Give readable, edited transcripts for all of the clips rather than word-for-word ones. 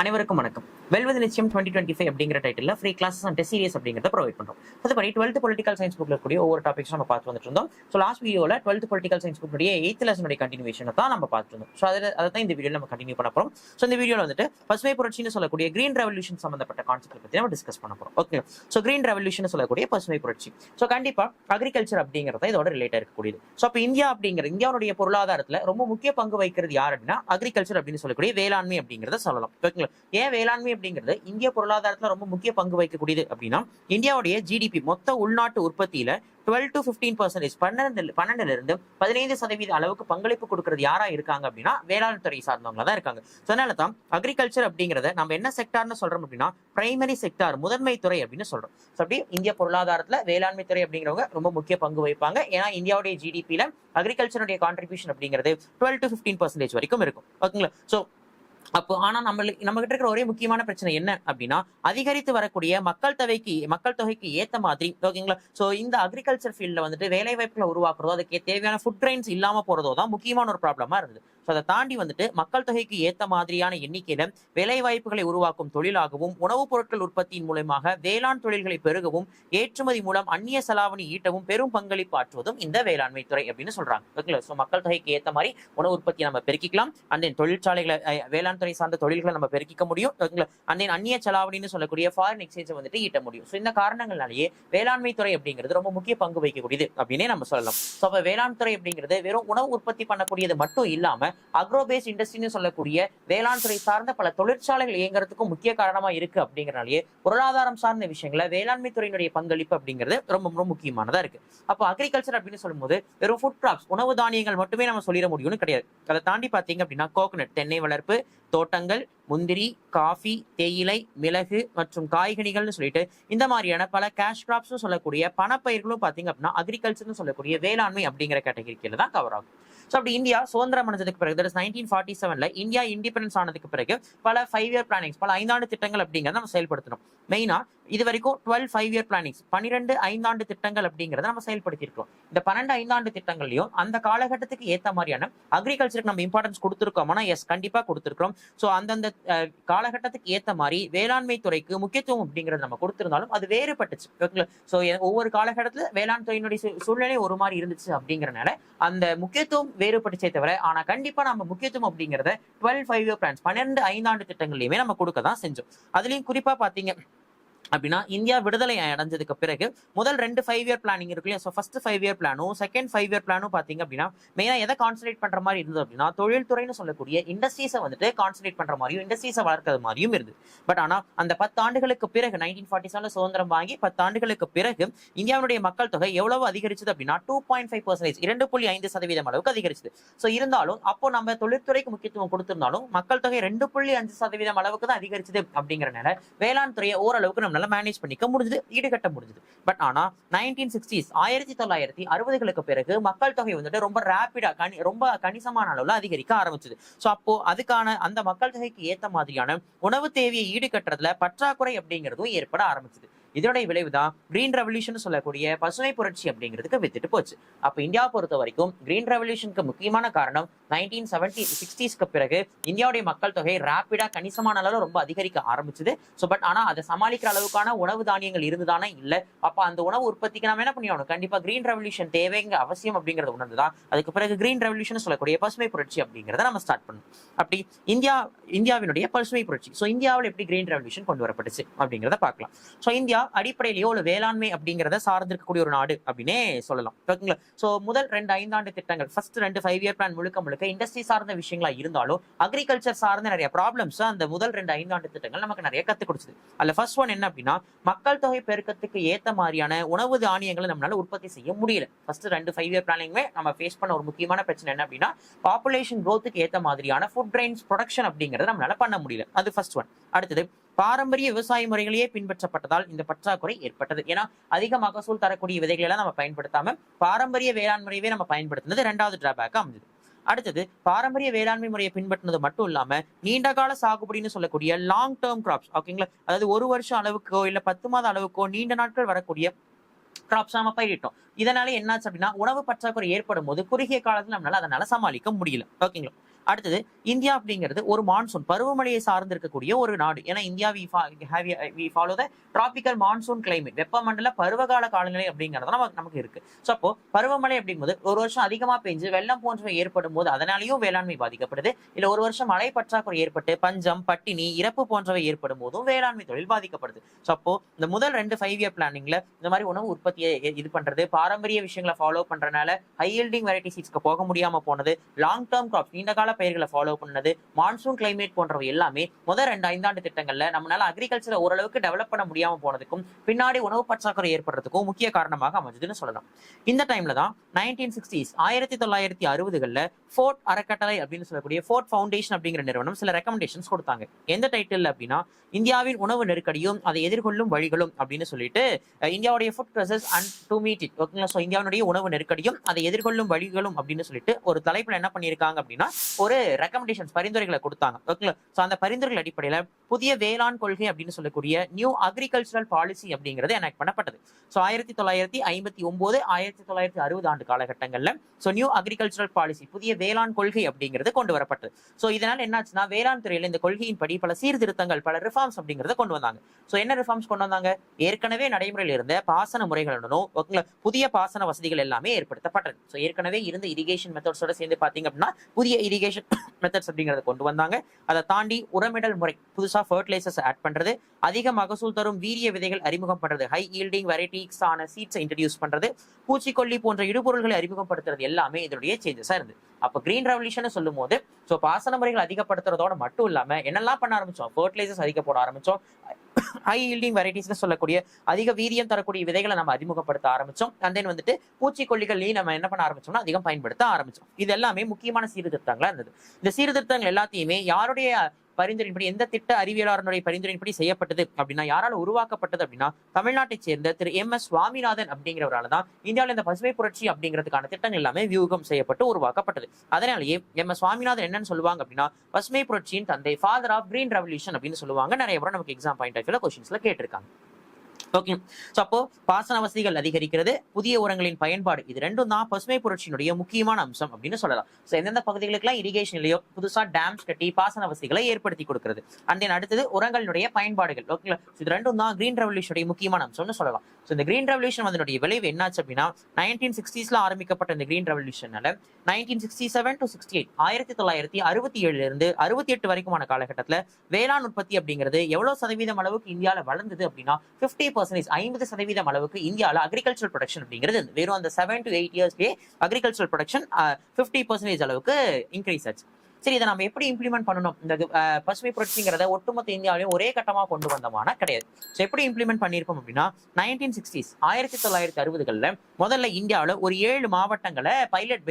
அனைவருக்கும் வணக்கம். வெல்வது நிச்சயம் 2025 அப்படிங்கிற title free classes and test series அப்படிங்கிறத ப்ரொவைட் பண்றோம். அதுபடி 12th பொலிட்டிக்கல் சயின்ஸ் புக்ல இருக்கக்கூடிய ஒவ்வொரு டாபிக்ஸ் நம்ம பார்த்து வந்துட்டு இருந்தோம். ஸோ லாஸ்ட் வீடியோல 12th பொலிட்டிக்கல் சயின்ஸ் புக்குடைய 8th லெசனுடைய கண்டினியூஷன் தான் நம்ம பார்த்துட்டு இருந்தோம். ஸோ அதை தான் இந்த வீடியோல நம்ம கண்டினியூ பண்ண போறோம். ஸோ இந்த வீடியோல வந்துட்டு பசுமை புரட்சின்னு சொல்லக்கூடிய கிரீன் ரெவல்யூஷன் சம்பந்தப்பட்ட கான்செப்ட் பத்தி நம்ம டிஸ்கஸ் பண்ண போறோம். ஓகே, ஸோ கிரீன் ரெவல்யூஷன் சொல்லக்கூடிய பசுமை புரட்சி. ஸோ கண்டிப்பா அக்ரிகல்ச்சர் அப்படிங்கிறத இதோட ரிலேட்டா இருக்கக்கூடியது. ஸோ அப்போ இந்தியாவுடைய பொருளாதாரத்துல ரொம்ப முக்கிய பங்கு வகிக்கிறது யார் அப்படின்னா அக்ரிகல்ச்சர் அப்படின்னு சொல்லக்கூடிய வேளாண்மை அப்படிங்கிறத சொல்லலாம். ஓகேங்களா? ஏன் வேளாண்மை அப்படிங்கிறது இந்திய பொருளாதாரத்துல ரொம்ப முக்கிய பங்கு வகிக்கக்கூடியது அப்படின்னா இந்தியாவுடைய ஜிடிபி மொத்த உள்நாட்டு உற்பத்தியில 12 to 15%, 15% அளவுக்கு பங்களிப்பு கொடுக்கறது யாரா இருக்காங்க அப்படின்னா வேளாண் துறை சார்ந்தவங்களா தான் இருக்காங்க. அதனால தான் அக்ரிகல்ச்சர் அப்படிங்கறத நம்ம என்ன செக்டார்னு சொல்றோம் அப்படின்னா பிரைமரி செக்டார், முதன்மை துறை அப்படின்னு சொல்றோம். அப்படி இந்திய பொருளாதாரத்துல வேளாண்மை துறை அப்படிங்கிறவங்க ரொம்ப முக்கிய பங்கு வகிப்பாங்க. ஏன்னா இந்தியாவுடைய ஜிடிபியில அக்ரிகல்ச்சருடைய கான்ட்ரிபியூஷன் அப்படிங்கிறது 12 to 15% வரைக்கும் இருக்கும். ஓகேங்களா? சோ அப்போ ஆனா நம்ம கிட்ட இருக்கிற ஒரே முக்கியமான பிரச்சனை என்ன அப்படின்னா அதிகரித்து வரக்கூடிய மக்கள் தொகைக்கு ஏத்த மாதிரி. ஓகேங்களா? சோ இந்த அக்ரிகல்ச்சர் ஃபீல்ட்ல வந்துட்டு வேலை வாய்ப்புகளை உருவாக்குறதோ அதுக்கு தேவையான ஃபுட் கிரைன்ஸ் இல்லாம போறதோ தான் முக்கியமான ஒரு ப்ராப்ளமா இருந்தது. ஸோ அதை தாண்டி வந்துட்டு மக்கள் தொகைக்கு ஏத்த மாதிரியான எண்ணிக்கையில வேலை வாய்ப்புகளை உருவாக்கும் தொழிலாகவும் உணவுப் பொருட்கள் உற்பத்தியின் மூலமாக வேளாண் தொழில்களை பெருகவும் ஏற்றுமதி மூலம் அந்நிய செலாவணி ஈட்டவும் பெரும் பங்களிப்பு ஆற்றுவதும் இந்த வேளாண்மை துறை அப்படின்னு சொல்றாங்க. ஓகேங்களா? ஸோ மக்கள் தொகைக்கு ஏத்த மாதிரி உணவு உற்பத்தியை நம்ம பெருக்கிக்கலாம். அந்த தொழிற்சாலைகளை வேளாண் துறை சார்ந்த தொழில்களை நம்ம பெருக்கிக்க முடியும். அந்நிய செலாவணின்னு சொல்லக்கூடிய ஃபாரின் எக்ஸ்சேஞ்சை வந்துட்டு ஈட்ட முடியும். ஸோ இந்த காரணங்களாலேயே வேளாண்மை துறை அப்படிங்கிறது ரொம்ப முக்கிய பங்கு வகிக்கக்கூடியது அப்படின்னே நம்ம சொல்லலாம். ஸோ அப்ப வேளாண் துறை அப்படிங்கிறது வெறும் உணவு உற்பத்தி பண்ணக்கூடியது மட்டும் இல்லாம அக்ரோபேஸ் இண்டஸ்ட்ரின்னு சொல்லக்கூடிய வேளாண் துறை சார்ந்த பல தொழிற்சாலைகள் இயங்குறதுக்கும் முக்கிய காரணமா இருக்கு. அப்படிங்கிறனாலேயே பொருளாதாரம் சார்ந்த விஷயங்கள வேளாண்மை துறையினுடைய பங்களிப்பு அப்படிங்கிறது ரொம்ப ரொம்ப முக்கியமானதா இருக்கு. அப்போ அக்ரிகல்ச்சர் அப்படின்னு சொல்லும்போது வெறும் ஃபுட் கிராப்ஸ், உணவு தானியங்கள் மட்டுமே நம்ம சொல்லிட முடியும்னு கிடையாது. அதை தாண்டி பாத்தீங்க அப்படின்னா கோகனட், தென்னை வளர்ப்பு, தோட்டங்கள், முந்திரி, காஃபி, தேயிலை, மிளகு மற்றும் காய்கனிகள்னு சொல்லிட்டு இந்த மாதிரியான பல கேஷ் கிராப்ஸ் சொல்லக்கூடிய பணப்பயிர்களும் பாத்தீங்க அப்படின்னா அக்ரிகல்ச்சர்னு சொல்லக்கூடிய வேளாண்மை அப்படிங்கிற கேட்டகரியில தான் கவர் ஆகும். ஸோ அப்படி இந்தியா சுதந்திரம் அடைஞ்சதுக்கு பிறகு 1947 இந்தியா இண்டிபெண்டன்ஸ் ஆனதுக்கு பிறகு பல 5-year பிளானிங்ஸ், பல 5 ஆண்டு திட்டங்கள் அப்படிங்கிறத நம்ம செயல்படுத்தணும். மெயினா இது வரைக்கும் 12 5-year பிளானிங்ஸ், 12 5 ஆண்டு திட்டங்கள் அப்படிங்கிறத நம்ம செயல்படுத்திருக்கோம். இந்த 12 5 ஆண்டு திட்டங்களையும் அந்த காலகட்டத்துக்கு ஏற்ற மாதிரியான அக்ரிகல்ச்சருக்கு நம்ம இம்பார்ட்டன்ஸ் கொடுத்துருக்கோம்னா எஸ், கண்டிப்பா கொடுத்துருக்கோம். ஸோ அந்தந்த காலகட்டத்துக்கு ஏற்ற மாதிரி வேளாண்மை துறைக்கு முக்கியத்துவம் அப்படிங்கிறது நம்ம கொடுத்திருந்தாலும் அது வேறுபட்டுச்சு. ஸோ ஒவ்வொரு காலகட்டத்தில் வேளாண் துறையினுடைய சூழ்நிலை ஒரு மாதிரி இருந்துச்சு. அப்படிங்கிறனால அந்த முக்கியத்துவம் வேறுபட்டுச்சே தவிர ஆனா கண்டிப்பா நம்ம முக்கியத்துவம் அப்படிங்கிறத 12 5-year பிளான்ஸ், 12 5 ஆண்டு திட்டங்களையுமே நம்ம கொடுக்க தான் செஞ்சோம். அதுலயும் குறிப்பா பாத்தீங்க அப்படின்னா இந்தியா விடுதலை அடைஞ்சதுக்கு பிறகு முதல் 2 5-year பிளானிங் இருக்கு இல்லையா? ஸோ ஃபர்ஸ்ட் 5-year பிளானும் செகண்ட் 5-year பிளானும் பாத்தீங்க அப்படின்னா மெயினா எதை கான்சன்ட்ரேட் பண்ற மாதிரி இருந்தது அப்படின்னா தொழில்துறைன்னு சொல்லக்கூடிய இண்டஸ்ட்ரீஸை வந்துட்டு கான்சன்ட்ரேட் பண்ற மாதிரியும் இண்டஸ்ட்ரீஸை வளர்க்கறது மாதிரியும் இருந்தது. பட் ஆனா அந்த 10 ஆண்டுகளுக்கு பிறகு 1947 சுதந்திரம் வாங்கி 10 ஆண்டுகளுக்கு பிறகு இந்தியாவுடைய மக்கள் தொகை எவ்வளவு அதிகரிச்சது அப்படின்னா 2.5%, 2.5% அளவுக்கு அதிகரிச்சது. ஸோ இருந்தாலும் அப்போ நம்ம தொழில்துறைக்கு முக்கியத்துவம் கொடுத்திருந்தாலும் மக்கள் தொகை 2.5% அளவுக்கு தான் அதிகரிச்சது. அப்படிங்கிறனால வேளாண் துறையை ஓரளவுக்கு நம்மளால மேனேஜ் பண்ணிக்க முடிஞ்சது, ஈடுகட்ட முடிஞ்சது. பட் ஆனா 1960s 1960களுக்கு பிறகு மக்கள் தொகை வந்துட்டு ரொம்ப ரேபிடா ரொம்ப கணிசமான அளவுல அதிகரிக்க ஆரம்பிச்சது. சோ அப்போ அதுக்கான அந்த மக்கள் தொகைக்கு ஏத்த மாதிரியான உணவு தேவையை ஈடுகட்டுறதுல பற்றாக்குறை அப்படிங்கிறதும் ஏற்பட ஆரம்பிச்சது. இதனுடைய விளைவுதான் கிரீன் ரெவல்யூஷன் சொல்லக்கூடிய பசுமை புரட்சி அப்படிங்கிறதுக்கு வித்துட்டு போச்சு. அப்ப இந்தியாவை பொறுத்த வரைக்கும் கிரீன் ரெவல்யூஷனுக்கு முக்கியமான காரணம் 1960s பிறகு இந்தியாவுடைய மக்கள் தொகை ரேபிடா கணிசமான அளவு ரொம்ப அதிகரிக்க ஆரம்பிச்சது. ஸோ பட் ஆனா அதை சமாளிக்கிற அளவுக்கான உணவு தானியங்கள் இருந்துதானே இல்லை. அப்ப அந்த உணவு உற்பத்திக்கு நம்ம என்ன பண்ணியாகணும்? கண்டிப்பா கிரீன் ரெவல்யூஷன் தேவைங்க அவசியம் அப்படிங்கறது உணர்ந்துதான் அதுக்கு பிறகு கிரீன் ரெவல்யூஷன் சொல்லக்கூடிய பசுமை புரட்சி அப்படிங்கிறத நம்ம ஸ்டார்ட் பண்ணணும். அப்படி இந்தியாவினுடைய பசுமை புரட்சி. ஸோ இந்தியாவில் எப்படி கிரீன் ரெவல்யூஷன் கொண்டு வரப்பட்டுச்சு அப்படிங்கிறத பார்க்கலாம். ஸோ இந்தியா அடிப்படையிலேயோ ஒரு வேளாண்மை அப்படிங்கிறத சார்ந்திருக்கக்கூடிய ஒரு நாடு அப்படின்னே சொல்லலாம். ஓகேங்களா? சோ முதல் 2 5 ஆண்டு திட்டங்கள், ஃபர்ஸ்ட் 2 5-year பிளான் முழுக்க இண்டஸ்ட்ரி சார்ந்த விஷயங்களா இருந்தாலும் அக்ரிகல்ச்சர் சார்ந்த நிறைய ப்ராப்ளம்ஸ் அந்த முதல் 2 5 ஆண்டு திட்டங்கள் நமக்கு நிறைய கத்து கொடுத்தது. அதுல ஃபர்ஸ்ட் ஒன் என்ன அப்படின்னா மக்கள் தொகை பெருக்கத்துக்கு ஏத்த மாதிரியான உணவு தானியங்களை நம்மளால உற்பத்தி செய்ய முடியல. ஃபர்ஸ்ட் 2 5-year பிளானிங்குமே நம்ம ஃபேஸ் பண்ண ஒரு முக்கியமான பிரச்சனை என்ன அப்படின்னா பாப்புலேஷன் growthக்கு ஏத்த மாதிரியான ஃபுட் கிரைன்ஸ் ப்ரொடக்ஷன் அப்படிங்கறத நம்மளால பண்ண முடியல. அது ஃபர்ஸ்ட் ஒன். அடுத்தது பாரம்பரிய விவசாய முறைகளையே பின்பற்றப்பட்டதால் இந்த பற்றாக்குறை ஏற்பட்டது. ஏன்னா அதிக மகசூல் தரக்கூடிய விதைகளை எல்லாம் நம்ம பயன்படுத்தாம பாரம்பரிய வேளாண் முறையவே நம்ம பயன்படுத்தினது 2வது டிராபேக்கா அமைஞ்சது. அடுத்தது பாரம்பரிய வேளாண்மை முறையை பின்பற்றினது மட்டும் இல்லாம நீண்டகால சாகுபடினு சொல்லக்கூடிய லாங் டேர்ம் கிராப்ஸ், ஓகேங்களா, அதாவது 1 வருஷம் அளவுக்கோ இல்ல 10 மாத அளவுக்கோ நீண்ட நாட்கள் வரக்கூடிய கிராப்ஸ் நம்ம பயிரிட்டோம். இதனால என்னாச்சு அப்படின்னா உணவு பற்றாக்குறை ஏற்படும் போது குறுகிய காலத்துல நம்மளால அதனால சமாளிக்க முடியல. ஓகேங்களா? அடுத்தது இந்தியா அப்படிங்கிறது ஒரு மான்சூன் பருவமழையை சார்ந்து இருக்கக்கூடிய ஒரு நாடு. ஏன்னா India we follow the tropical monsoon climate, வெப்பமண்டல பருவகால காலநிலை அப்படிங்கிறது நமக்கு இருக்கு. ஸோ அப்போ பருவமழை அப்படிங்கும்போது ஒரு வருஷம் அதிகமா பெஞ்சு வெள்ளம் போன்றவை ஏற்படும் போது அதனாலேயும் வேளாண்மை பாதிக்கப்படுது. இல்ல ஒரு வருஷம் மழை பற்றாக்குறை ஏற்பட்டு பஞ்சம், பட்டினி, இறப்பு போன்றவை ஏற்படும் போதும் வேளாண்மை தொழில் பாதிக்கப்படுது. ஸோ அப்போ இந்த முதல் 2 5 இயர் பிளானிங்ல இந்த மாதிரி உணவு உற்பத்தியை இது பண்றது, பாரம்பரிய விஷயங்களை ஃபாலோ பண்றதுனால ஹை யீல்டிங் வெரைட்டி சீட்ஸ்க்கு போக முடியாம போனது, லாங் டேர்ம் கிராப்ஸ் நீண்ட கால பயிர்களை ஃபாலோ பண்ணது, மான்சூன் கிளைமேட் போன்றவை எல்லாமே முதல் 2 5 திட்டங்கள்ல நம்மளால அக்ரிகல்ச்சரை ஓரளவுக்கு டெவலப் பண்ண முடியாம போனதுக்கும் பின்னாடி உணவு பற்றாக்குறை ஏற்படுறதுக்கும் முக்கிய காரணமாக அமைஞ்சதுன்னு சொல்லலாம். இந்த டைம்ல தான் 1960s 1960களில் ஃபோர்ட் அறக்கட்டளை அப்படின்னு சொல்லக்கூடிய ஃபோர்ட் ஃபவுண்டேஷன் அப்படிங்கிற நிறுவனம் சில ரெக்கமெண்டேஷன்ஸ் கொடுத்தாங்க. எந்த டைட்டில் அப்படின்னா இந்தியாவின் உணவு நெருக்கடியும் அதை எதிர்கொள்ளும் வழிகளும் அப்படின்னு சொல்லிட்டு இந்தியாவுடைய food crisis and to meet it, ஓகேங்களா. ஸோ இந்தியாவுடைய உணவு நெருக்கடியும் அதை எதிர்கொள்ளும் வழிகளும் அப்படின்னு சொல்லிட்டு ஒரு தலைப்புல என்ன பண்ணியிருக்காங்க அப்படின்னா ஒரு ரெக்கமெண்டேஷன்ஸ் பரிந்துரைகளை கொடுத்தாங்க, ஓகேங்களா. ஸோ அந்த பரிந்துரைகள் அடிப்படையில் புதிய வேளாண் கொள்கை அப்படின்னு சொல்லக்கூடிய நியூ அக்ரிகல்ச்சரல் பாலிசி அப்படிங்கிறது எனாக்ட் பண்ணப்பட்டது. ஸோ 1959 1960 ஆண்டு காலகட்டங்கள்ல ஸோ நியூ அக்ரிகல்ச்சரல் பாலிசி புதிய வேளாண் கொள்கை அப்படிங்கிறது கொண்டு வரப்பட்டது. ஸோ இதனால என்னாச்சுன்னா வேளாண் துறையில இந்த கொள்கையின் படி பல சீர்திருத்தங்கள், பல ரிஃபார்ம்ஸ் அப்படிங்கிறத கொண்டு வந்தாங்க. ஸோ என்ன ரிஃபார்ம்ஸ் கொண்டு வந்தாங்க? ஏற்கனவே நடைமுறையில் இருந்த பாசன முறைகளுடனும் புதிய பாசன வசதிகள் எல்லாமே ஏற்படுத்தப்பட்டது. ஸோ ஏற்கனவே இருந்த இரிகேஷன் மெத்தட்ஸோட சேர்ந்து பாத்தீங்க அப்படின்னா புதிய இரிகேஷன் மெத்தட்ஸ் அப்படிங்கிறத கொண்டு வந்தாங்க. அதை தாண்டி உரமிடல் முறை, புதுசா ஃபர்டிலைசர்ஸ் ஆட் பண்றது, அதிக மகசூல் தரும் வீரிய விதைகள் அறிமுகம் பண்றது, ஹை ஈல்டிங் வெரைட்டிஸ் ஆன சீட்ஸ் இன்ட்ரடியூஸ் பண்றது, பூச்சிக்கொல்லி போன்ற இடுபொருள்களை அறிமுகப்படுத்துறது எல்லாமே இதனுடைய சேஞ்சஸா இருந்து. அப்ப கிரீன் ரெவல்யூஷன் சொல்லும் போது சோ பாசன முறைகள் அதிகப்படுத்துறதோட மட்டும் இல்லாம என்னெல்லாம் பண்ண ஆரம்பிச்சோம்? ஃபர்டிலைசர்ஸ் அதிக போட ஆரம்பிச்சோம், ஹை ஈல்டிங் வெரைட்டிஸ்னு சொல்லக்கூடிய அதிக வீரியம் தரக்கூடிய விதைகளை நம்ம அறிமுகப்படுத்த ஆரம்பிச்சோம். அண்ட் தென் வந்துட்டு பூச்சிக்கொல்லிகளையும் நம்ம என்ன பண்ண ஆரம்பிச்சோம்னா அதிகம் பயன்படுத்த ஆரம்பிச்சோம். இது எல்லாமே முக்கியமான சீர்திருத்தங்களா இருந்தது. இந்த சீர்திருத்தங்கள் எல்லாத்தையுமே யாருடைய பரிந்துரையின்படி, எந்த திட்ட அறிவியலாளருடைய பரிந்துரையின்படி செய்யப்பட்டது அப்படின்னா, யாரால உருவாக்கப்பட்டது அப்படின்னா தமிழ்நாட்டை சேர்ந்த திரு MS சுவாமிநாதன் அப்படிங்கிறவரால தான் இந்தியாவில் இந்த பசுமை புரட்சி அப்படிங்கிறதுக்கான திட்டங்கள் எல்லாமே வியூகம் செய்யப்பட்டு உருவாக்கப்பட்டது. அதனாலேயே MS சுவாமிநாதன் என்னன்னு சொல்லுவாங்க அப்படின்னா பசுமை புரட்சியின் தந்தை, ஃபாதர் ஆஃப் கிரீன் ரெவல்யூஷன் அப்படின்னு சொல்லுவாங்க. நிறைய பேர் நமக்கு எக்ஸாம் பாயிண்ட் ஆஃப் வியூல क्वेश्चंसல கேட்டிருக்காங்க. ஓகே. சோ அப்போ பாசன வசதிகள் அதிகரிக்கிறது, புதிய உரங்களின் பயன்பாடு, இது ரெண்டும் தான் பசுமை புரட்சியினுடைய முக்கியமான அம்சம் அப்படின்னு சொல்லலாம். சோ எந்தெந்த பகுதிகளுக்கெல்லாம் இரிகேஷன் இல்லையோ புதுசா டேம்ஸ் கட்டி பாசன வசதிகளை ஏற்படுத்தி கொடுக்கிறது. அண்ட் தென் அடுத்தது உரங்களுடைய பயன்பாடுகள், ஓகேங்களா. இது ரெண்டும் தான் கிரீன் ரெவல்யூஷனுடைய முக்கியமான அம்சம்னு சொல்லலாம். சோ இந்த கிரீன் ரெவல்யூஷன் அதனுடைய விளைவு என்னாச்சு அப்படின்னா 1960ஸ்ல ஆரம்பிக்கப்பட்ட இந்த கிரீன் ரெவல்யூஷனால 1967 to 68 1967 இருந்து 68 வரைக்குமான காலகட்டத்துல வேளாண் உற்பத்தி அப்படிங்கிறது எவ்வளவு சதவீதம் அளவுக்கு இந்தியாவில வளர்ந்தது அப்படின்னா 50% 50% அளவுக்கு இந்தியாவில் அக்ரிகல்ச்சர் ப்ரொடக்ஷன் அப்படிங்கிறது வெறும் அந்த 7 to 8 இயர்ஸ்லயே அக்ரிகல்ச்சர் ப்ரொடக்ஷன் 50% அளவுக்கு இன்க்ரீஸ் ஆச்சு. சரி, இதை நம்ம எப்படி இம்ப்ளிமெண்ட் பண்ணணும்? இந்த பசுமை புரட்சிங்கிறத ஒட்டுமொத்த இந்தியாவிலையும் ஒரே கட்டமா கொண்டு வந்தோம்னா கிடையாது. ஸோ எப்படி இம்ப்ளிமெண்ட் பண்ணியிருப்போம் அப்படின்னா 1960s 1960களில் முதல்ல இந்தியாவில் ஒரு 7 மாவட்டங்களை பைலட்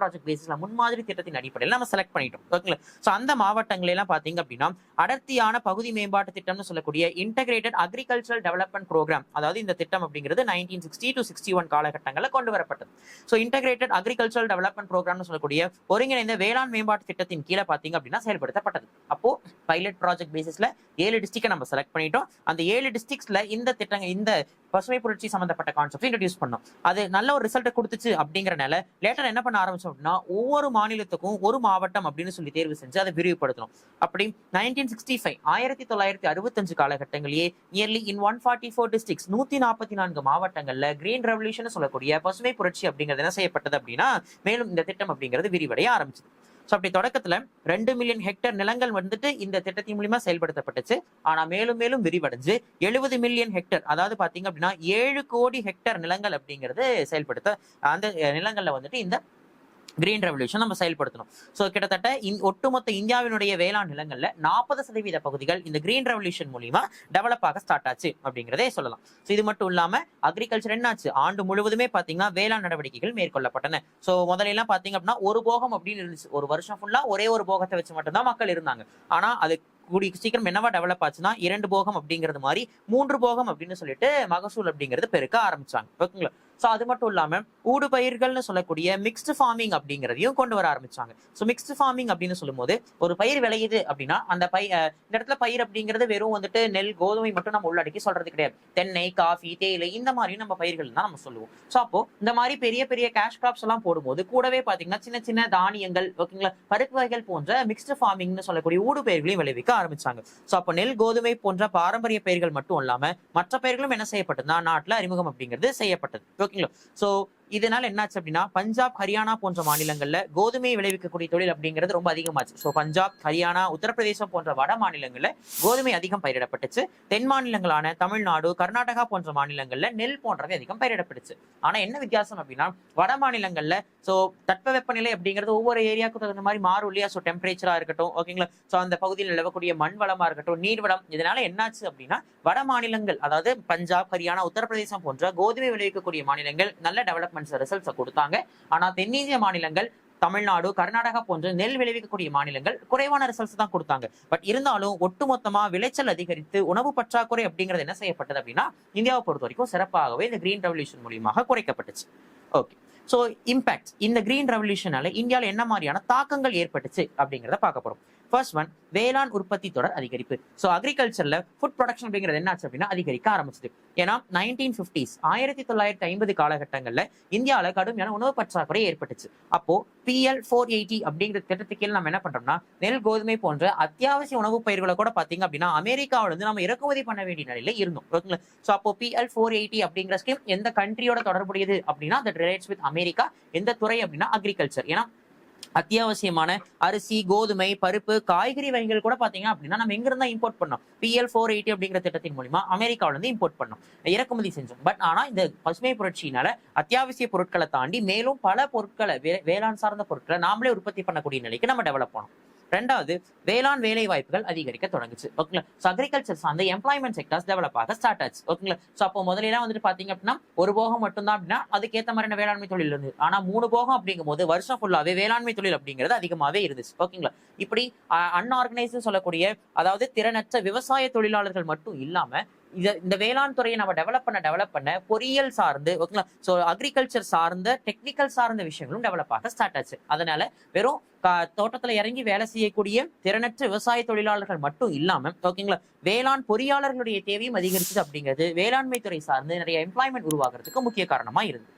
ப்ராஜெக்ட் பேசிஸ்ல முன்மாதிரி திட்டத்தின் அடிப்படையில் நம்ம செலக்ட் பண்ணிட்டோம், ஓகேங்களா. ஸோ அந்த மாவட்டங்கள் எல்லாம் பாத்தீங்க அப்படின்னா அடர்த்தியான பகுதி மேம்பாட்டு திட்டம்னு சொல்லக்கூடிய இன்டகிரேட்டட் அக்ரிகல்ச்சரல் டெவலப்மெண்ட் ப்ரோக்ராம், அதாவது இந்த திட்டம் அப்படிங்கிறது 1960 to 61 காலகட்டங்களில் கொண்டு வரப்பட்டது. ஸோ இன்டகிரேட்டட் அக்ரிகல்ச்சரல் டெவலப்மெண்ட் ப்ரோக்ராம்னு சொல்லக்கூடிய ஒருங்கிணைந்த வேளாண் மேம்பாட்டு திட்டத்தின் கீழே பாத்தீங்க அப்படின்னா செயல்படுத்தப்பட்டது. அப்போ பைலட் ப்ராஜெக்ட் பேசிஸ்ல 7 டிஸ்ட்ரிக்ட் நம்ம செலக்ட் பண்ணிட்டோம். அந்த 7 டிஸ்ட்ரிக்ட்ஸ்ல இந்த திட்டங்கள், இந்த பசுமை புரட்சி சம்பந்தப்பட்ட கான்செப்ட் இன்ட்ரோடியூஸ் பண்ணோம். அது நல்ல ஒரு ரிசல்ட் கொடுத்துச்சு அப்படிங்கறனால லேட்டர் என்ன பண்ண ஆரம்பிச்சோம் அப்படின்னா ஒவ்வொரு மாநிலத்துக்கும் ஒரு மாவட்டம் அப்படின்னு சொல்லி தேர்வு செஞ்சு அதை விரிவுபடுத்தணும். அப்படி 1965 1965 காலகட்டங்களிலேயே நியர்லி இன் 144 டிஸ்ட்ரிக்ட்ஸ் 144 மாவட்டங்கள்ல கிரீன் ரெவல்யூஷன் சொல்லக்கூடிய பசுமை புரட்சி அப்படிங்கிறது என்ன செய்யப்பட்டது அப்படின்னா மேலும் இந்த திட்டம் அப்படிங்கிறது விரிவடைய ஆரம்பிச்சது. ஸோ அப்படி தொடக்கத்துல 2 மில்லியன் ஹெக்டேர் நிலங்கள் வந்துட்டு இந்த திட்டத்தின் மூலியமா செயல்படுத்தப்பட்டுச்சு. ஆனா மேலும் மேலும் விரிவடைஞ்சு 70 மில்லியன் ஹெக்டேர், அதாவது பாத்தீங்க அப்படின்னா 7 கோடி ஹெக்டேர் நிலங்கள் அப்படிங்கிறது செயல்படுத்த, அந்த நிலங்கள்ல வந்துட்டு இந்த கிரீன் ரெவல்யூஷன் நம்ம செயல்படுத்தணும். ஸோ கிட்டத்தட்ட ஒட்டுமொத்த இந்தியாவினுடைய வேளாண் நிலங்கள்ல 40% பகுதிகள் இந்த கிரீன் ரெவல்யூஷன் மூலியமா டெவலப் ஆக ஸ்டார்ட் ஆச்சு அப்படிங்கிறதே சொல்லலாம். ஸோ இது மட்டும் இல்லாம அக்ரிகல்ச்சர் என்னாச்சு, ஆண்டு முழுவதுமே பாத்தீங்கன்னா வேளாண் நடவடிக்கைகள் மேற்கொள்ளப்பட்டன. ஸோ முதல்ல எல்லாம் பாத்தீங்க அப்படின்னா ஒரு போகம் அப்படின்னு இருந்துச்சு, ஒரு வருஷம் ஃபுல்லா ஒரே ஒரு போகத்தை வச்சு மட்டும்தான் மக்கள் இருந்தாங்க. ஆனா அது கூடிய சீக்கிரம் என்னவா டெவலப் ஆச்சுன்னா 2 போகம் அப்படிங்கிறது மாதிரி 3 போகம் அப்படின்னு சொல்லிட்டு மகசூல் அப்படிங்கிறது பெருக்க ஆரம்பிச்சாங்க. ஓகேங்களா? சோ அது மட்டும் இல்லாம ஊடு பயிர்கள்னு சொல்லக்கூடிய மிக்ஸ்டு ஃபார்மிங் அப்படிங்கிறதையும் கொண்டு வர ஆரம்பிச்சாங்க. சோ மிக்ஸ்டு ஃபார்மிங் அப்படின்னு சொல்லும்போது ஒரு பயிர் விளையுது அப்படின்னா அந்த இந்த இடத்துல பயிர் அப்படிங்கிறது வெறும் வந்துட்டு நெல் கோதுமை மட்டும் நம்ம உள்ளடக்கி சொல்றது கிடையாது. தென்னை, காஃபி, தேயிலை இந்த மாதிரி நம்ம பயிர்கள் தான் நம்ம சொல்லுவோம். சோ அப்போ இந்த மாதிரி பெரிய பெரிய கேஷ் கிராப்ஸ் எல்லாம் போடும்போது கூடவே பாத்தீங்கன்னா சின்ன சின்ன தானியங்கள், ஓகேங்களா, பருப்பு வகைகள் போன்ற மிக்ஸ்டு ஃபார்மிங்னு சொல்லக்கூடிய ஊடு பயிர்களையும் விளைவிக்க ஆரம்பிச்சாங்க. சோ அப்போ நெல், கோதுமை போன்ற பாரம்பரிய பயிர்கள் மட்டும் இல்லாம மற்ற பயிர்களும் என்ன செய்யப்பட்டதுன்னா நாட்டுல அறிமுகம் அப்படிங்கிறது செய்யப்பட்டது. ஓகேங்களா? சோ இதனால என்னாச்சு அப்படின்னா பஞ்சாப், ஹரியானா போன்ற மாநிலங்கள்ல கோதுமையை விளைவிக்கக்கூடிய தொழில் அப்படிங்கிறது ரொம்ப அதிகமாச்சு. சோ பஞ்சாப், ஹரியானா, உத்தரப்பிரதேசம் போன்ற வட மாநிலங்கள்ல கோதுமை அதிகம் பயிரிடப்பட்டுச்சு. தென் மாநிலங்களான தமிழ்நாடு, கர்நாடகா போன்ற மாநிலங்கள்ல நெல் போன்றவை அதிகம் பயிரிடப்பட்டுச்சு. ஆனா என்ன வித்தியாசம் அப்படின்னா வட மாநிலங்கள்ல சோ தட்பவெப்பநிலை அப்படிங்கிறது ஒவ்வொரு ஏரியாவுக்கு தகுந்த மாதிரி மாறும் இல்லையா? சோ டெம்பரேச்சரா இருக்கட்டும், ஓகேங்களா, சோ அந்த பகுதியில் நிலவக்கூடிய மண் வளமா இருக்கட்டும், நீர் வளம், இதனால என்னாச்சு அப்படின்னா வட மாநிலங்கள், அதாவது பஞ்சாப், ஹரியானா, உத்தரப்பிரதேசம் போன்ற கோதுமை விளைவிக்கக்கூடிய மாநிலங்கள் நல்ல டெவலப்மெண்ட்ஸ் ரிசல்ட்ஸ் கொடுத்தாங்க. ஆனா தென்னிந்திய மாநிலங்கள், தமிழ்நாடு, கர்நாடகா போன்ற நெல் விளைவிக்கக்கூடிய மாநிலங்கள் குறைவான ரிசல்ட்ஸ் தான் கொடுத்தாங்க. பட் இருந்தாலும் ஒட்டுமொத்தமா விளைச்சல் அதிகரித்து உணவு பற்றாக்குறை அப்படிங்கிறது என்ன செய்யப்பட்டது அப்படின்னா இந்தியாவை பொறுத்த வரைக்கும் சிறப்பாகவே இந்த கிரீன் ரெவல்யூஷன் மூலியமாக குறைக்கப்பட்டுச்சு. ஓகே, சோ இம்பாக்ட் இந்த கிரீன் ரெவல்யூஷனால இந்தியாவில் என்ன மாதிரியான தாக்கங்கள் ஏற்பட்டுச்சு அப்படிங்கிறத பார்க்க போறோம். ஃபர்ஸ்ட் ஒன், வேளாண் உற்பத்தி தொடர் அதிகரிப்பு. சோ அக்ரிகல்ச்சர்ல ஃபுட் ப்ரொடக்ஷன் அப்படிங்கிறது என்னாச்சு அப்படின்னா அதிகரிக்க ஆரம்பிச்சது. ஏன்னா 1950s 1950 காலகட்டங்கள்ல இந்தியாவில கடுமையான உணவு பற்றாக்குறை ஏற்பட்டுச்சு. அப்போ PL 480 அப்படிங்கிற திட்டத்துக்கு கீழ் நம்ம என்ன பண்றோம்னா நெல், கோதுமை போன்ற அத்தியாவசிய உணவு பயிர்களை கூட பாத்தீங்க அப்படின்னா அமெரிக்காவில இருந்து நம்ம இறக்குமதி பண்ண வேண்டிய நிலையில இருந்தோம். ஓகேங்களா? சோ அப்போ PL 480 அப்படிங்கிற ஸ்கீம் எந்த கண்ட்ரியோட தொடர்புடையது அப்படின்னா தட் ரிலேட்ஸ் வித் அமெரிக்கா. எந்த துறை அப்படின்னா அக்ரிகல்ச்சர். ஏன்னா அத்தியாவசியமான அரிசி, கோதுமை, பருப்பு, காய்கறி வகைகள் கூட பாத்தீங்க அப்படின்னா நம்ம எங்க இருந்தா இம்போர்ட் பண்ணோம்? PL 480 அப்படிங்கிற திட்டத்தின் மூலமா அமெரிக்காவில இருந்து இம்போர்ட் பண்ணோம், இறக்குமதி செஞ்சோம். பட் ஆனா இந்த பசுமை புரட்சியினால அத்தியாவசிய பொருட்களை தாண்டி மேலும் பல பொருட்களை, வேளாண் சார்ந்த பொருட்களை நாமளே உற்பத்தி பண்ணக்கூடிய நிலைக்கு நம்ம டெவலப் பண்ணோம். ரெண்டாவது, வேளாண் வேலை வாய்ப்புகள் அதிகரிக்க தொடங்குச்சு. ஓகேங்களா? சோ அக்ரிகல்ச்சர் சார்ந்த எம்ப்ளாய்மெண்ட் செக்டர்ஸ் டெவலப் ஆக ஸ்டார்ட் ஆச்சு. ஓகேங்களா? சோ அப்போ முதல்ல வந்துட்டு பாத்தீங்க அப்படின்னா ஒரு போகம் மட்டும் தான் அப்படின்னா அதுக்கேற்ற மாதிரியான வேளாண்மை தொழில் இருந்து. ஆனா 3 போகம் அப்படிங்கும் போது வருஷம் ஃபுல்லாவே வேளாண்மை தொழில் அப்படிங்கிறது அதிகமாவே இருந்துச்சு. ஓகேங்களா? இப்படி அன்ஆர்கனைஸ்டு சொல்லக்கூடிய, அதாவது திறனற்ற விவசாய தொழிலாளர்கள் மட்டும் இல்லாம இந்த வேளாண் துறையை நம்ம டெவலப் பண்ண பொறியியல் சார்ந்து, ஓகேங்களா, சோ அக்ரிகல்ச்சர் சார்ந்த டெக்னிக்கல் சார்ந்த விஷயங்களும் டெவலப் ஆக ஸ்டார்ட் ஆச்சு. அதனால வெறும் தோட்டத்துல இறங்கி வேலை செய்யக்கூடிய திறனற்ற விவசாய தொழிலாளர்கள் மட்டும் இல்லாம, ஓகேங்களா, வேளாண் பொறியாளர்களுடைய தேவையும் அதிகரிச்சது அப்படிங்கிறது வேளாண்மை துறை சார்ந்து நிறைய எம்ப்ளாய்மெண்ட் உருவாகிறதுக்கு முக்கிய காரணமா இருந்தது.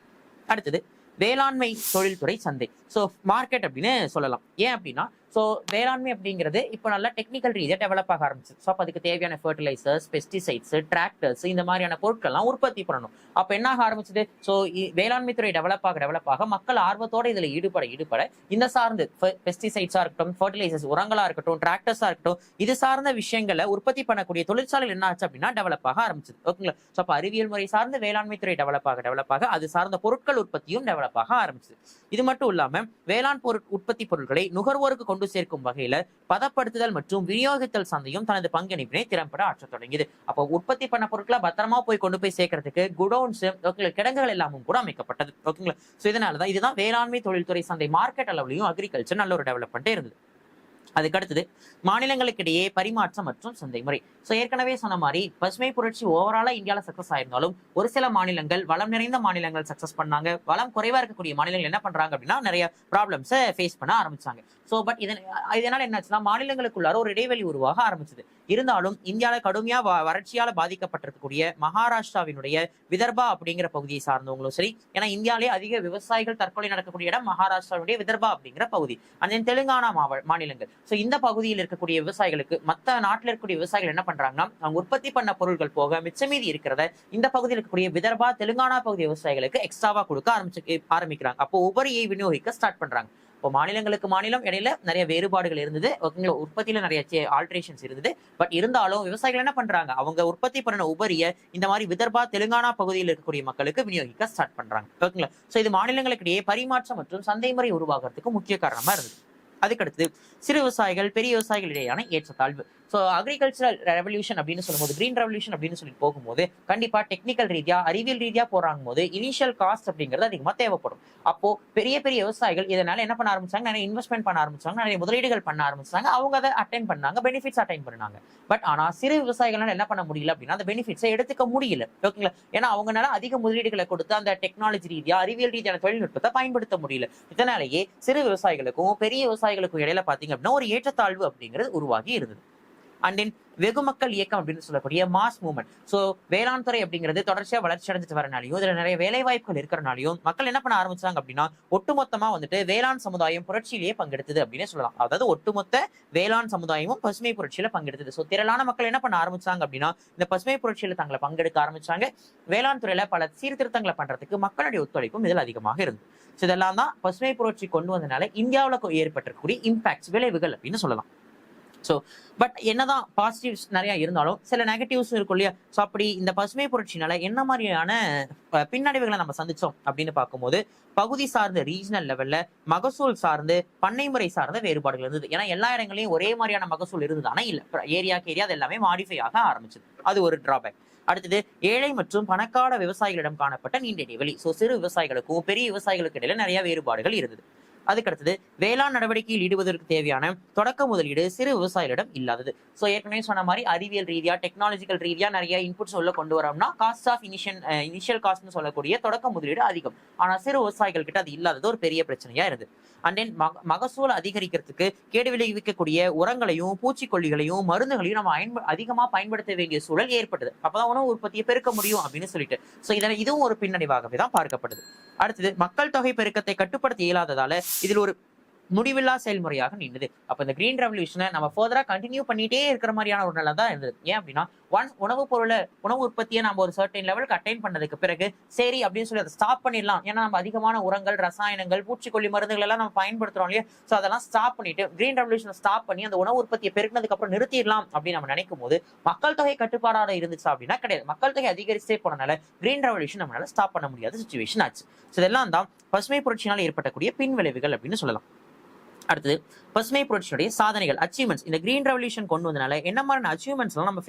அடுத்தது, வேளாண்மை தொழில்துறை சந்தை. சோ மார்க்கெட் அப்படின்னு சொல்லலாம். ஏன் அப்படின்னா சோ வேளாண்மை அப்படிங்கிறது இப்போ நல்லா டெக்னிக்கல் ரீதியா டெவலப் ஆக ஆரம்பிச்சு. ஸோ அப்போ அதுக்கு தேவையான ஃபர்டிலைசர்ஸ், பெஸ்டிசைட்ஸ், டிராக்டர்ஸ் இந்த மாதிரியான பொருட்கள்லாம் உற்பத்தி பண்ணணும். அப்போ என்ன ஆக ஆரம்பிச்சது? ஸோ வேளாண்மை துறை டெவலப் ஆக மக்கள் ஆர்வத்தோட இதுல ஈடுபட இந்த சார்ந்து பெஸ்டிசைட்ஸா இருக்கட்டும், ஃபர்டிலைசர்ஸ், உரங்களா இருக்கட்டும், டிராக்டர்ஸா இருக்கட்டும், இது சார்ந்த விஷயங்களை உற்பத்தி பண்ணக்கூடிய தொழிற்சாலைகள் என்ன ஆச்சு அப்படின்னா டெவலப் ஆக ஆரம்பிச்சது. ஓகேங்களா? ஸோ அப்போ அறிவியல் முறை சார்ந்த வேளாண்மை துறை டெவலப் ஆக அது சார்ந்த பொருட்கள் உற்பத்தியும் டெவலப் ஆக ஆரம்பிச்சது. இது மட்டும் இல்லாம வேளாண் உற்பத்தி பொருட்களை நுகர்வோருக்கு கொண்டு சேர்க்கும் வகையில பதப்படுத்துதல் மற்றும் விநியோகித்தல் சந்தையும் தனது பங்களிப்பினை திறம்பட ஆற்றத் தொடங்கியது. அப்போ உற்பத்தி பண்ண பொருட்களை பத்திரமா கொண்டு போய் சேர்க்கறதுக்கு குடோன்ஸ், கிடங்குகள் எல்லாமும் கூட அமைக்கப்பட்டது. ஓகேங்களா? சோ இதனாலதான் இதுதான் வேளாண்மை தொழில்துறை சந்தை மார்க்கெட் அளவுலையும் அக்ரிகல்ச்சர் நல்ல ஒரு டெவலப்மெண்ட் இருந்தது. அதுக்கடுத்தது, மாநிலங்களுக்கு இடையே பரிமாற்றம் மற்றும் சந்தை முறை. சோ ஏற்கனவே சொன்ன மாதிரி பசுமை புரட்சி ஓவராலா இந்தியாவில சக்சஸ் ஆயிருந்தாலும் ஒரு சில மாநிலங்கள், வளம் நிறைந்த மாநிலங்கள் சக்சஸ் பண்ணாங்க. வளம் குறைவா இருக்கக்கூடிய மாநிலங்கள் என்ன பண்றாங்க அப்படின்னா நிறைய ப்ராப்ளம்ஸை ஃபேஸ் பண்ண ஆரம்பிச்சாங்க. சோ பட் இதனால என்னாச்சுன்னா மாநிலங்களுக்குள்ளார ஒரு இடைவெளி உருவாக ஆரம்பிச்சது. இருந்தாலும் இந்தியாவில கடுமையா வறட்சியால பாதிக்கப்பட்டிருக்கக்கூடிய மகாராஷ்டிராவினுடைய விதர்பா அப்படிங்கிற பகுதியை சார்ந்தவங்களும் சரி, ஏன்னா இந்தியாவிலேயே அதிக விவசாயிகள் தற்கொலை நடக்கக்கூடிய இடம் மகாராஷ்டிராவுடைய விதர்பா அப்படிங்கிற பகுதி, அந்த தெலுங்கானா மாநிலங்கள். சோ இந்த பகுதியில் இருக்கக்கூடிய விவசாயிகளுக்கு மத்த நாட்டில் இருக்கக்கூடிய விவசாயிகள் என்ன பண்றாங்கன்னா அவங்க உற்பத்தி பண்ண பொருட்கள் போக மிச்சமீதி இருக்கிறத இந்த பகுதியில் இருக்கக்கூடிய விதர்பா, தெலுங்கானா பகுதி விவசாயிகளுக்கு எக்ஸ்ட்ராவா கொடுக்க ஆரம்பிக்கிறாங்க. அப்போ உபரியை விநியோகிக்க ஸ்டார்ட் பண்றாங்க. இப்போ மாநிலங்களுக்கு மாநிலம் இடையில நிறைய வேறுபாடுகள் இருந்தது. ஓகேங்களா? உற்பத்தியில நிறைய ஆல்ட்ரேஷன்ஸ் இருந்தது. பட் இருந்தாலும் விவசாயிகள் என்ன பண்றாங்க, அவங்க உற்பத்தி பண்ண உபரிய இந்த மாதிரி விதர்பா, தெலுங்கானா பகுதியில் இருக்கக்கூடிய மக்களுக்கு விநியோகிக்க ஸ்டார்ட் பண்றாங்க. ஓகேங்களா? சோ இது மாநிலங்களுக்கு இடையே பரிமாற்றம் மற்றும் சந்தை முறை உருவாகிறதுக்கு முக்கிய காரணமா இருந்தது. அதுக்கடுத்து சிறு விவசாயிகள் பெரிய விவசாயிகள் இடையான ஏற்றத்தாழ்வு. ஸோ அக்ரிகல்ச்சரல் ரெவல்யூஷன் அப்படின்னு சொல்லும்போது, கிரீன் ரெவல்யூஷன் அப்படின்னு சொல்லி போகும்போது கண்டிப்பா டெக்னிக்கல் ரீதியா அறிவியல் ரீதியா போறாங்க போது இனிஷியல் காஸ்ட் அப்படிங்கிறது அதிகமா தேவைப்படும். அப்போ பெரிய பெரிய விவசாயிகள் இதனால என்ன பண்ண ஆரம்பிச்சாங்க, நிறைய இன்வெஸ்ட்மெண்ட் பண்ண ஆரம்பிச்சாங்க, நிறைய முதலீடுகள் பண்ண ஆரம்பிச்சாங்க, அவங்க அதை அட்டைன் பண்ணாங்க, பெனிஃபிட்ஸ் அட்டைன் பண்ணாங்க. பட் ஆனா சிறு விவசாயிகளால என்ன பண்ண முடியல அப்படின்னா அந்த பெனிஃபிட்ஸை எடுத்துக்க முடியல. ஓகேங்களா? ஏன்னா அவங்களால அதிக முதலீடுகளை கொடுத்து அந்த டெக்னாலஜி ரீதியா அறிவியல் ரீதியான தொழில்நுட்பத்தை பயன்படுத்த முடியல. இதனாலேயே சிறு விவசாயிகளுக்கும் பெரிய விவசாயிகளுக்கும் இடையில பாத்தீங்க அப்படின்னா ஒரு ஏற்றத்தாழ்வு அப்படிங்கிறது உருவாகி இருந்தது. அண்ட் தென் வெகு மக்கள் இயக்கம் அப்படின்னு சொல்லக்கூடிய மாஸ் மூவ்மெண்ட். ஸோ வேளாண் துறை அப்படிங்கிறது தொடர்ச்சியா வளர்ச்சி அடைஞ்சிட்டு வரனாலையும் இதுல நிறைய வேலை வாய்ப்புகள் இருக்கிறனாலையும் மக்கள் என்ன பண்ண ஆரம்பிச்சாங்க அப்படின்னா ஒட்டுமொத்தமா வந்துட்டு வேளாண் சமுதாயம் புரட்சியிலேயே பங்கெடுத்தது அப்படின்னு சொல்லலாம். அதாவது ஒட்டுமொத்த வேளாண் சமுதாயமும் பசுமை புரட்சியில பங்கெடுத்தது. ஸோ திரளான மக்கள் என்ன பண்ண ஆரம்பிச்சாங்க அப்படின்னா இந்த பசுமை புரட்சியில தங்களை பங்கெடுக்க ஆரம்பிச்சாங்க. வேளாண் துறையில பல சீர்திருத்தங்களை பண்றதுக்கு மக்களுடைய ஒத்துழைப்பும் இதில் அதிகமாக இருந்தது. ஸோ இதெல்லாம் தான் பசுமை புரட்சி கொண்டு வந்தனால இந்தியாவில் ஏற்பட்டிருக்கக்கூடிய இம்பாக்ட்ஸ், விளைவுகள் அப்படின்னு சொல்லலாம். ஸோ பட் என்னதான் பாசிட்டிவ்ஸ் நிறைய இருந்தாலும் சில நெகட்டிவ்ஸ் இருக்கும் இல்லையா? ஸோ அப்படி இந்த பசுமை புரட்சினால என்ன மாதிரியான பின்னடைவுகளை நம்ம சந்திச்சோம் அப்படின்னு பார்க்கும்போது பகுதி சார்ந்த ரீஜனல் லெவல்ல மகசூல் சார்ந்து பண்ணை முறை சார்ந்த வேறுபாடுகள் இருந்தது. ஏன்னா எல்லா இடங்களையும் ஒரே மாதிரியான மகசூல் இருந்தது, ஆனா இல்ல ஏரியாக்கு ஏரியா அது எல்லாமே மாடிஃபை ஆக ஆரம்பிச்சது. அது ஒரு டிராபேக். அடுத்தது ஏழை மற்றும் பணக்கார விவசாயிகளிடம் காணப்பட்ட நீண்ட இடைவெளி. ஸோ சிறு விவசாயிகளுக்கும் பெரிய விவசாயிகளுக்கு இடையில நிறைய வேறுபாடுகள் இருந்தது. அதுக்கடுத்தது வேளாண் நடவடிக்கையில் ஈடுபடுவதற்கு தேவையான தொடக்க முதலீடு சிறு விவசாயிகளிடம் இல்லாதது. ஸோ ஏற்கனவே சொன்ன மாதிரி அறிவியல் ரீதியா டெக்னாலஜிக்கல் ரீதியா நிறைய இன்புட்ஸ் உள்ள கொண்டு வரோம்னா காஸ்ட் ஆஃப் இனிஷியல் காஸ்ட்னு சொல்லக்கூடிய தொடக்க முதலீடு அதிகம். ஆனா சிறு விவசாயிகள் கிட்ட அது இல்லாதது ஒரு பெரிய பிரச்சனையா இருந்தது. அண்ட் தென் மகசூல் அதிகரிக்கிறதுக்கு கேடு விளைவிக்கக்கூடிய உரங்களையும் பூச்சிக்கொல்லிகளையும் மருந்துகளையும் நம்ம அதிகமா பயன்படுத்த வேண்டிய சூழல் ஏற்பட்டது. அப்பதான் உணவு உற்பத்தியை பெருக்க முடியும் அப்படின்னு சொல்லிட்டு. ஸோ இதுவும் ஒரு பின்னடைவாகவே தான் பார்க்கப்படுது. அடுத்தது மக்கள் தொகை பெருக்கத்தை கட்டுப்படுத்த இயலாததால இதில் ஒரு முடிவில்லா செயல்முறையாக நின்றுது. அப்ப இந்த கிரீன் ரெவல்யூஷனை நம்ம ஃபர்தரா கண்டினியூ பண்ணிட்டே இருக்கிற மாதிரியான ஒரு நிலை தான் இருந்தது. ஏன் அப்படின்னா ஒன்ஸ் உணவு உற்பத்தியை நம்ம ஒரு சர்டன் லெவலுக்கு அட்டைன் பண்ணதுக்கு பிறகு சரி அப்படின்னு சொல்லி அதை ஸ்டாப் பண்ணிடலாம். ஏன்னா நம்ம அதிகமான உரங்கள், ரசாயனங்கள், பூச்சிக்கொல்லி மருந்துகள் எல்லாம் நம்ம பயன்படுத்துறோம் இல்லையா? ஸோ அதெல்லாம் ஸ்டாப் பண்ணிட்டு கிரீன் ரெவல்யூஷனை ஸ்டாப் பண்ணி அந்த உணவு உற்பத்தியை பெருக்கினதுக்கு அப்புறம் நிறுத்திடலாம் அப்படின்னு நம்ம நினைக்கும் போது மக்கள் தொகை கட்டுப்பாடாக இருந்துச்சு அப்படின்னா கிடையாது. மக்கள் தொகை அதிகரிச்சே போனனால கிரீன் ரெவல்யூஷன் நம்மளால ஸ்டாப் பண்ண முடியாத சுச்சுவேஷன் ஆச்சு. ஸோ இதெல்லாம் தான் பசுமை புரட்சியினால் ஏற்படக்கூடிய பின் விளைவுகள் அப்படின்னு சொல்லலாம். அடுத்தது பசுமை புரட்சியுடைய சாதனைகள், அச்சீவ்மெண்ட்ஸ். இந்த கிரீன் ரெவல்யூஷன் கொண்டு வந்தனால என்ன மாதிரியான அச்சீவ்மெண்ட்ஸ் எல்லாம் நம்ம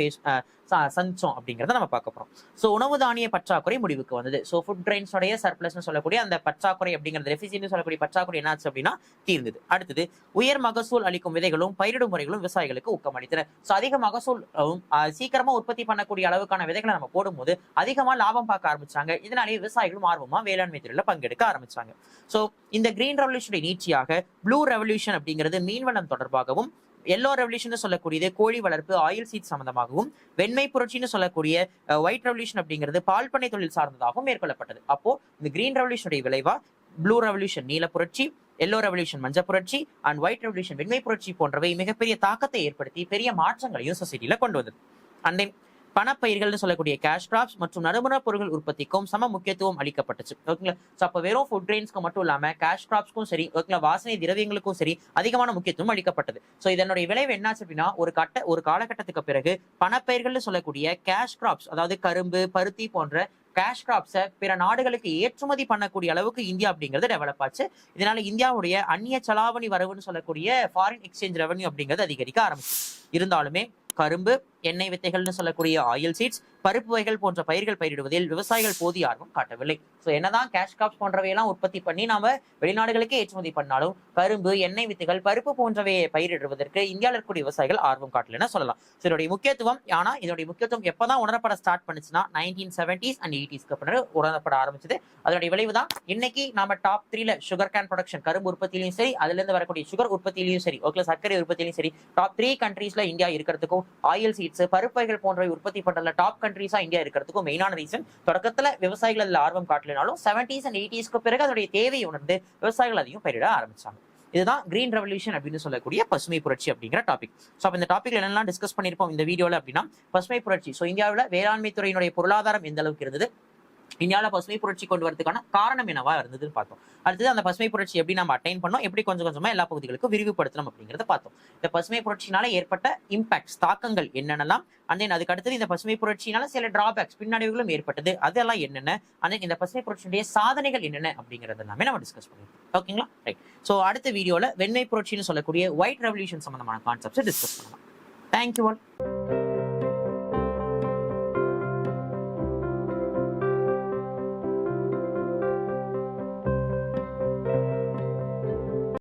சந்திச்சோம் அப்படிங்கிறத நம்ம பார்க்க போறோம். ஸோ உணவு தானிய பற்றாக்குறை முடிவுக்கு வந்தது. ஸோ ஃபுட் கிரெயின்ஸோடைய சர்ப்ளஸ்னு சொல்லக்கூடிய அந்த பற்றாக்குறை அப்படிங்கிறது டெஃபிசிட்னு சொல்லக்கூடிய பற்றாக்குறை என்னாச்சு அப்படின்னா தீர்ந்தது. அடுத்தது உயர் மகசூல் அளிக்கும் விதைகளும் பயிரிடும் முறைகளும் விவசாயிகளுக்கு ஊக்கம் அளித்தன. ஸோ அதிக மகசூல் சீக்கிரமா உற்பத்தி பண்ணக்கூடிய அளவுக்கான விதைகளை நம்ம போடும்போது அதிகமா லாபம் பார்க்க ஆரம்பிச்சாங்க. இதனாலேயே விவசாயிகளும் ஆர்வமா வேளாண்மை துறையில பங்கெடுக்க ஆரம்பிச்சாங்க. ஸோ இந்த கிரீன் ரெவல்யூஷனுடைய நீட்சியாக ப்ளூ ரெவல்யூஷன் அப்படிங்கிறது மீன்வளம் தொடர்பாகவும், எல்லோ ரெவல்யூஷன் சொல்லக்கூடியது கோழி வளர்ப்பு, ஆயில் சீட் சம்பந்தமாகவும், வெண்மை புரட்சின்னு சொல்லக்கூடிய ஒயிட் ரெவல்யூஷன் அப்படிங்கிறது பால் பண்ணை தொழில் சார்ந்ததாகவும் மேற்கொள்ளப்பட்டது. அப்போ இந்த கிரீன் ரெவல்யூஷனுடைய விளைவா ப்ளூ ரெவல்யூஷன் நீல புரட்சி, எல்லோ ரெவல்யூஷன் மஞ்சள் புரட்சி அண்ட் ஒயிட் ரெவல்யூஷன் வெண்மை புரட்சி போன்றவை மிகப்பெரிய தாக்கத்தை ஏற்படுத்தி பெரிய மாற்றங்களையும் சொசைட்டில கொண்டு வந்தது. அண்ட் தென் பணப்பயிர்கள்னு சொல்லக்கூடிய கேஷ் கிராப்ஸ் மற்றும் நறுமண பொருட்கள் உற்பத்திக்கும் சம முக்கியத்துவம் அளிக்கப்பட்டுச்சு. ஓகேங்களா? ஸோ அப்போ வெறும் ஃபுட் கிரெயின்ஸ்க்கு மட்டும் இல்லாம கேஷ் கிராப்ஸ்க்கும் சரி, ஓகேங்களா, வாசனை திரவியங்களுக்கும் சரி அதிகமான முக்கியத்துவம் அளிக்கப்பட்டது. ஸோ இதனுடைய விளைவு என்னாச்சு அப்படின்னா ஒரு காலகட்டத்துக்கு பிறகு பணப்பயிர்கள்னு சொல்லக்கூடிய கேஷ் கிராப்ஸ், அதாவது கரும்பு, பருத்தி போன்ற கேஷ் கிராப்ஸை பிற நாடுகளுக்கு ஏற்றுமதி பண்ணக்கூடிய அளவுக்கு இந்தியா அப்படிங்கிறது டெவலப் ஆச்சு. இதனால இந்தியாவுடைய அந்நிய செலாவணி வரவுன்னு சொல்லக்கூடிய ஃபாரின் எக்ஸ்சேஞ்ச் ரெவன்யூ அப்படிங்கிறது அதிகரிக்க ஆரம்பிச்சு. இருந்தாலுமே கரும்பு, எண்ணெய் வித்தைகள்னு சொல்லக்கூடிய ஆயில் சீட்ஸ், பருப்பு வகைகள் போன்ற பயிர்கள் பயிரிடுவதில் விவசாயிகள் போதிய ஆர்வம் காட்டவில்லை. ஸோ என்னதான் கேஷ் கிராப்ஸ் போன்றவையெல்லாம் உற்பத்தி பண்ணி நாம வெளிநாடுகளுக்கே ஏற்றுமதி பண்ணாலும் கரும்பு, எண்ணெய் வித்துகள், பருப்பு போன்றவையை பயிரிடுவதற்கு இந்தியாவில் இருக்கக்கூடிய விவசாயிகள் ஆர்வம் காட்டலன்னு சொல்லலாம். இதனுடைய முக்கியத்துவம் இதனுடைய முக்கியத்துவம் எப்பதான் உணரப்பட ஸ்டார்ட் பண்ணுச்சுன்னா 1970s and 80s அப்புறம் உணரப்பட ஆரம்பிச்சது. அதனுடைய விளைவு தான் இன்னைக்கு நாம டாப் 3ல சுகர் கேன் ப்ரொடக்ஷன், கரும்பு உற்பத்தியிலையும் சரி, அதுல இருந்து வரக்கூடிய சுகர் உற்பத்தியிலையும் சரி, ஓகே, சர்க்கரை உற்பத்தியிலையும் சரி, டாப் 3 கண்ட்ரீஸ்ல இந்தியா இருக்கிறதுக்கும், ஆயில் சீட்ஸ், பருப்பைகள் போன்றவை உற்பத்தி பண்றதுல டாப் கண்ட்ரீஸா இந்தியா இருக்கிறதுக்கும் மெயினான ரீசன் தொடக்கத்துல விவசாயிகள் அதுல ஆர்வம் காட்டலினாலும் 70s and 80s பிறகு அதனுடைய தேவையை உணர்ந்து விவசாயிகள் அதையும் பயிரிட ஆரம்பிச்சாங்க. இதுதான் கிரீன் ரெவல்யூஷன் அப்படின்னு சொல்லக்கூடிய பசுமை புரட்சி அப்படிங்கிற டாபிக். ஸோ இந்த டாபிக்ல என்னெல்லாம் டிஸ்கஸ் பண்ணிருப்போம் இந்த வீடியோல அப்படின்னா பசுமை புரட்சி. ஸோ இந்தியாவில் வேளாண்மை துறையினுடைய பொருளாதாரம் எந்த அளவுக்கு இருந்தது, இந்தியாவில் பசுமை புரட்சி கொண்டு வரதுக்கான காரணம் என்னவா இருந்ததுன்னு பார்த்தோம். அடுத்தது அந்த பசுமை புரட்சி எப்படி நம்ம அட்டைன் பண்ணோம், எப்படி கொஞ்சம் கொஞ்சமா எல்லா பகுதிகளுக்கும் விரிவுபடுத்தணும் அப்படிங்கிறத பார்த்தோம். இந்த பசுமை புரட்சியினால ஏற்பட்ட இம்பாக்ட்ஸ் தாக்கங்கள் என்னென்னலாம், அண்ட் தென் அதுக்கு அடுத்தது இந்த பசுமை புரட்சியினால சில டிராபேக்ஸ் பின்னடைவுகளும் ஏற்பட்டது, அதெல்லாம் என்னென்ன, அண்ட் தென் இந்த பசுமை புரட்சியுடைய சாதனைகள் என்னென்ன அப்படிங்கறது எல்லாமே நம்ம டிஸ்கஸ் பண்ணுவோம். ஓகேங்களா? ரைட். ஸோ அடுத்த வீடியோல வெண்மை புரட்சின்னு சொல்லக்கூடிய ஒயிட் ரெவல்யூஷன் சம்பந்தமான கான்செப்ட்ஸ் டிஸ்கஸ் பண்ணலாம். Thank you all.